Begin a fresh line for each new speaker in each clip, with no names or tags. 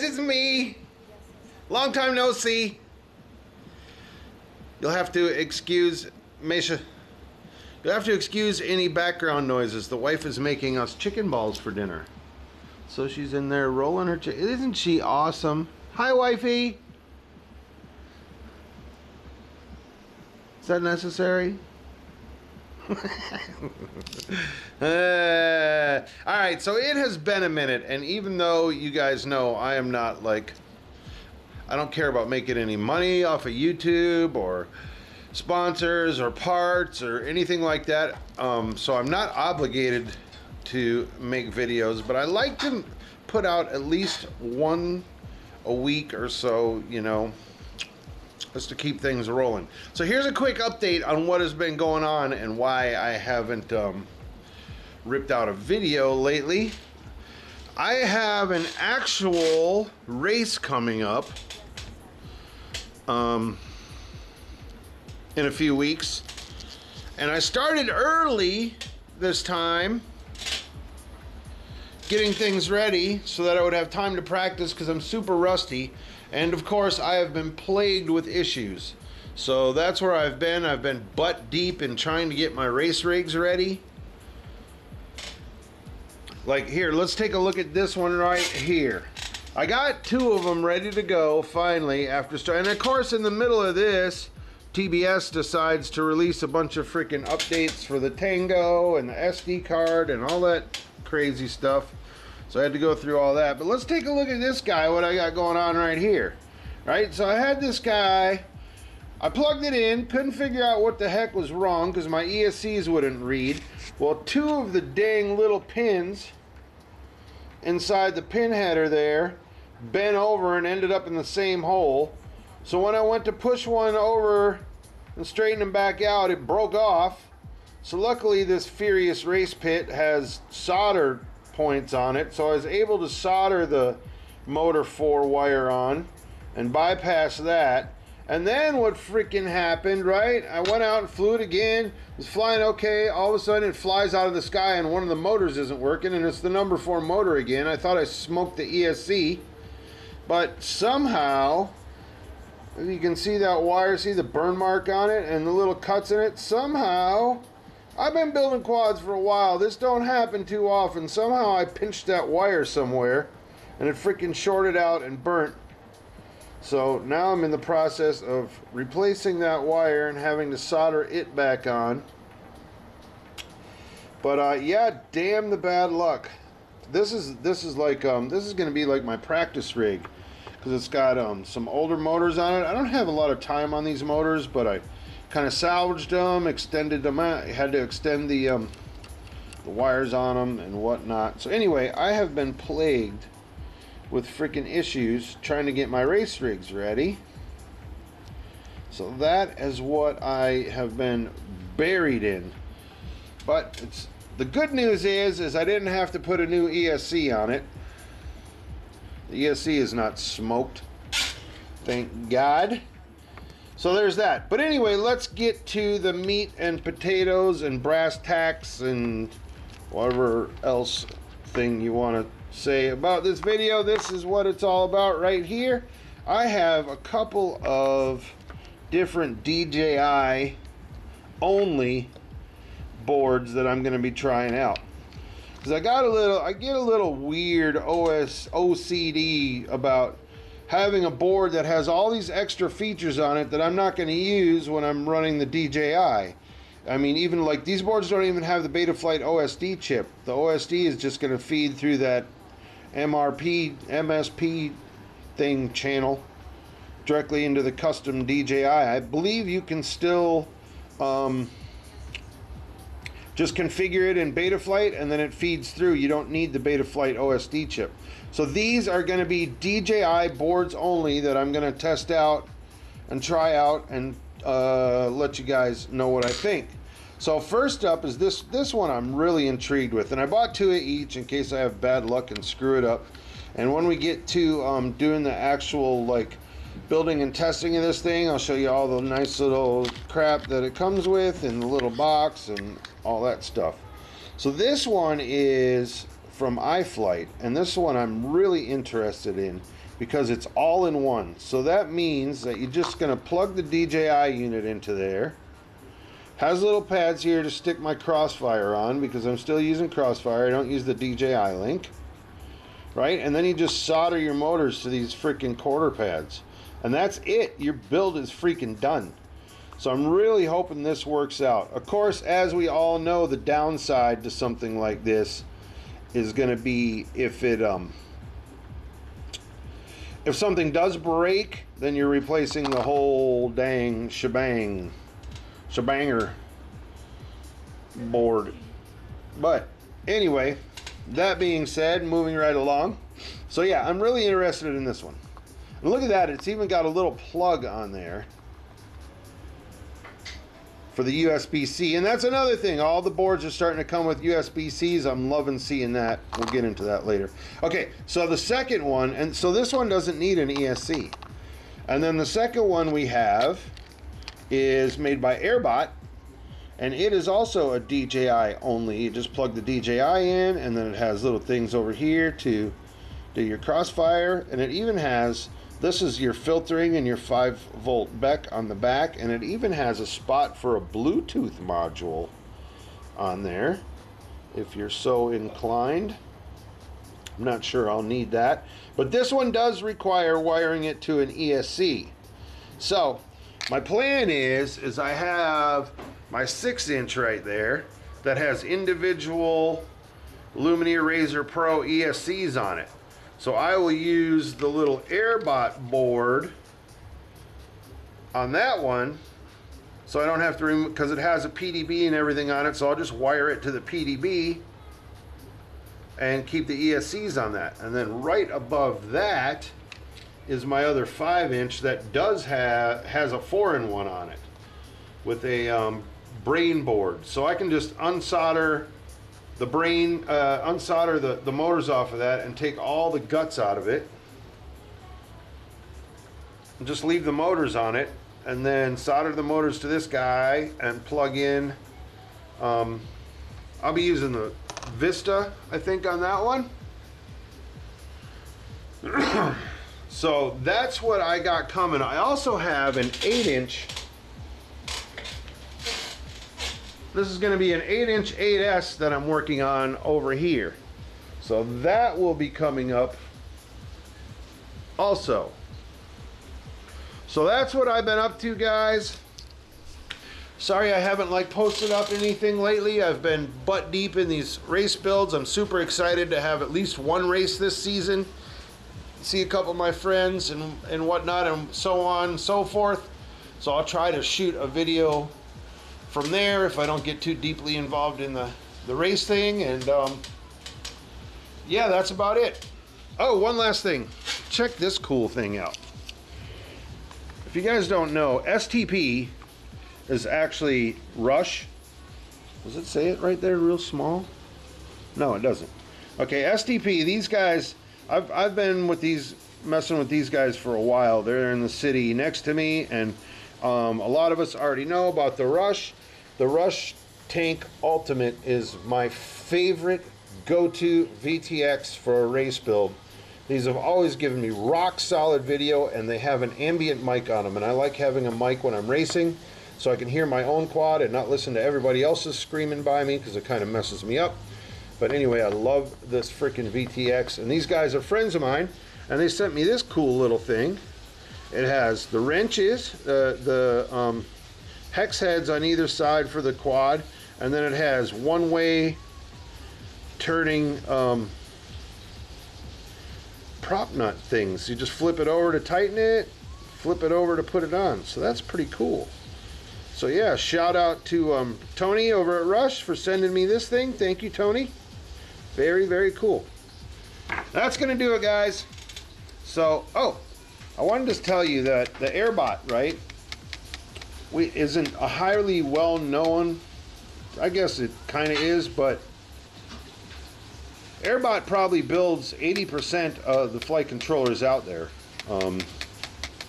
it's me. Long time no see. You'll have to excuse Mesha. You'll have to excuse any background noises. The wife is making us chicken balls for dinner. So she's in there rolling her chicken. Isn't she awesome? Hi, wifey. Is that necessary? Alright, so it has been a minute, and even though you guys know I am not like, I don't care about making any money off of YouTube or sponsors or parts or anything like that, so I'm not obligated to make videos, but I like to put out at least one a week or so, you know, just to keep things rolling. So here's a quick update on what has been going on and why I haven't ripped out a video lately. I have an actual race coming up in a few weeks, and I started early this time getting things ready so that I would have time to practice because I'm super rusty. And of course, I have been plagued with issues. So that's where I've been. I've been butt deep in trying to get my race rigs ready. Like here, let's take a look at this one right here. I got two of them ready to go finally after starting. And of course, in the middle of this, TBS decides to release a bunch of freaking updates for the Tango and the SD card and all that crazy stuff. So I had to go through all that. But let's take a look at this guy, what I got going on right here. Right, so I had this guy, I plugged it in, couldn't figure out what the heck was wrong because my ESCs wouldn't read. Well, two of the dang little pins inside the pin header there bent over and ended up in the same hole. So when I went to push one over and straighten them back out, it broke off. So luckily this Furious Race Pit has solder points on it, so I was able to solder the motor 4 wire on and bypass that. And then what freaking happened, right? I went out and flew it again, it was flying okay, all of a sudden it flies out of the sky and one of the motors isn't working, and it's the number 4 motor again. I thought I smoked the ESC, but somehow, you can see that wire, see the burn mark on it and the little cuts in it. Somehow, I've been building quads for a while. This don't happen too often. Somehow I pinched that wire somewhere and it freaking shorted out and burnt. So now I'm in the process of replacing that wire and having to solder it back on. But yeah, damn the bad luck. This is like this is going to be like my practice rig because it's got some older motors on it. I don't have a lot of time on these motors, but I kind of salvaged them, extended them out. I had to extend the wires on them and whatnot. So anyway, I have been plagued with freaking issues trying to get my race rigs ready. So that is what I have been buried in. But it's the good news is I didn't have to put a new ESC on it. The ESC is not smoked, thank God. So there's that. But anyway, let's get to the meat and potatoes and brass tacks and whatever else thing you want to say about this video. This is what it's all about right here. I have a couple of different DJI only boards that I'm going to be trying out. Because I get a little weird OCD about having a board that has all these extra features on it that I'm not going to use when I'm running the DJI. I mean, even like these boards don't even have the Betaflight OSD chip. The OSD is just going to feed through that MSP thing channel directly into the custom DJI. I believe you can still just configure it in Betaflight and then it feeds through. You don't need the Betaflight OSD chip. So these are going to be DJI boards only that I'm going to test out and try out and let you guys know what I think. So first up is this one I'm really intrigued with, and I bought 2 of each in case I have bad luck and screw it up. And when we get to doing the actual like building and testing of this thing, I'll show you all the nice little crap that it comes with and the little box and all that stuff. So this one is from iFlight, and this one I'm really interested in. because it's all in one. So that means that you're just going to plug the DJI unit into there. Has little pads here to stick my Crossfire on because I'm still using Crossfire. I don't use the DJI link. Right? And then you just solder your motors to these freaking quarter pads. And that's it. Your build is freaking done. So I'm really hoping this works out. Of course, as we all know, the downside to something like this is going to be if something does break, then you're replacing the whole dang shebanger board. But anyway, that being said, moving right along. So yeah, I'm really interested in this one. And look at that, it's even got a little plug on there for the USB-C. And that's another thing, all the boards are starting to come with USB-Cs. I'm loving seeing that. We'll get into that later. Okay, so the second one, and so this one doesn't need an ESC. And then the second one we have is made by Airbot, and it is also a DJI only. You just plug the DJI in, and then it has little things over here to do your Crossfire, and it even has, this is your filtering and your 5-volt BEC on the back, and it even has a spot for a Bluetooth module on there if you're so inclined. I'm not sure I'll need that, but this one does require wiring it to an ESC. So my plan is I have my 6-inch right there that has individual Lumineer Razor Pro ESCs on it. So I will use the little Airbot board on that one, so I don't have to remove, because it has a PDB and everything on it, so I'll just wire it to the PDB and keep the ESCs on that. And then right above that is my other 5-inch that has a 4-in-1 on it with a brain board. So I can just unsolder the brain, unsolder the motors off of that and take all the guts out of it. And just leave the motors on it, and then solder the motors to this guy and plug in. I'll be using the Vista, I think, on that one. So that's what I got coming. I also have an 8-inch. This is going to be an 8-inch 8S that I'm working on over here. So that will be coming up also. So that's what I've been up to, guys. Sorry I haven't posted up anything lately. I've been butt deep in these race builds. I'm super excited to have at least one race this season. See a couple of my friends and whatnot, and so on and so forth. So I'll try to shoot a video from there if I don't get too deeply involved in the race thing. And yeah, that's about it. Oh, one last thing. Check this cool thing out. If you guys don't know, STP is actually Rush. Does it say it right there real small? No, it doesn't. Okay, STP, these guys, I've been messing with these guys for a while. They're in the city next to me, and a lot of us already know about the Rush. The Rush Tank Ultimate is my favorite go-to VTX for a race build. These have always given me rock solid video, and they have an ambient mic on them, and I like having a mic when I'm racing so I can hear my own quad and not listen to everybody else's screaming by me, because it kind of messes me up. But anyway, I love this freaking VTX, and these guys are friends of mine, and they sent me this cool little thing. It has the wrenches, the hex heads on either side for the quad, and then it has one-way turning prop nut things. You just flip it over to tighten it, flip it over to put it on. So that's pretty cool. So yeah, shout out to Tony over at Rush for sending me this thing. Thank you, Tony. Very, very cool. That's gonna do it, guys. So, oh, I wanted to tell you that the Airbot, right, isn't a highly well-known, I guess it kind of is, but Airbot probably builds 80% of the flight controllers out there.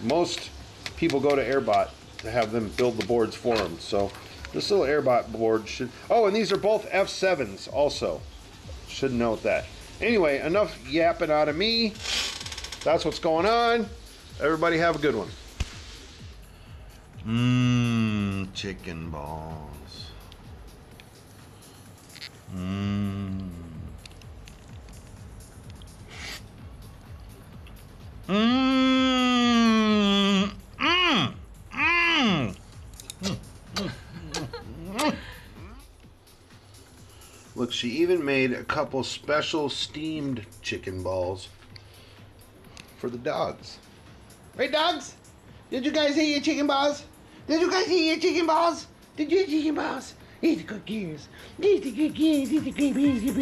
Most people go to Airbot to have them build the boards for them. So this little Airbot board should... Oh, and these are both F7s also. Should note that. Anyway, enough yapping out of me. That's what's going on. Everybody have a good one. Chicken balls. Look, she even made a couple special steamed chicken balls for the dogs. Right, dogs? Did you guys eat your chicken balls? Did you guys eat your chicken balls? Did you eat chicken balls? Eat the good gears. Eat the good gears. Eat the good babies.